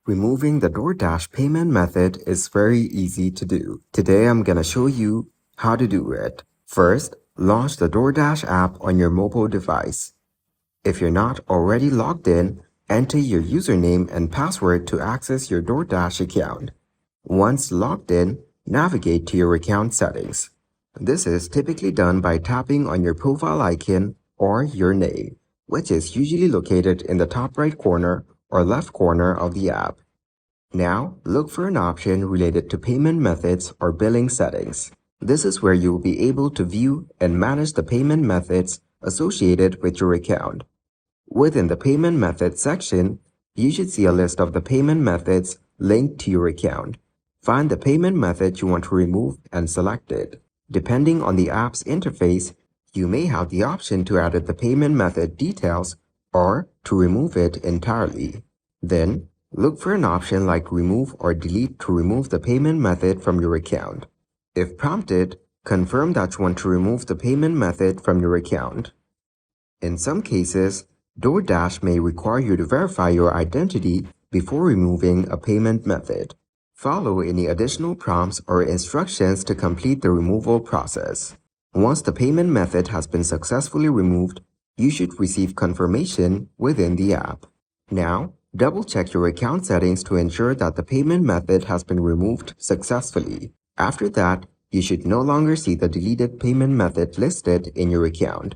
Removing the Doordash payment method is very easy to do. Today I'm gonna show you how to do it. First, launch the Doordash app on your mobile device. If you're not already logged in, enter your username and password to access your Doordash account. Once logged in, navigate to your account settings. This is typically done by tapping on your profile icon or your name, which is usually located in the top right corner or left corner of the app. Now, look for an option related to payment methods or billing settings. This is where you will be able to view and manage the payment methods associated with your account. Within the payment methods section, you should see a list of the payment methods linked to your account. Find the payment method you want to remove and select it. Depending on the app's interface, you may have the option to edit the payment method details or to remove it entirely. Then, look for an option like remove or delete to remove the payment method from your account. If prompted, confirm that you want to remove the payment method from your account. In some cases, Doordash may require you to verify your identity before removing a payment method. Follow any additional prompts or instructions to complete the removal process. Once the payment method has been successfully removed, you should receive confirmation within the app. Now, double-check your account settings to ensure that the payment method has been removed successfully. After that, you should no longer see the deleted payment method listed in your account.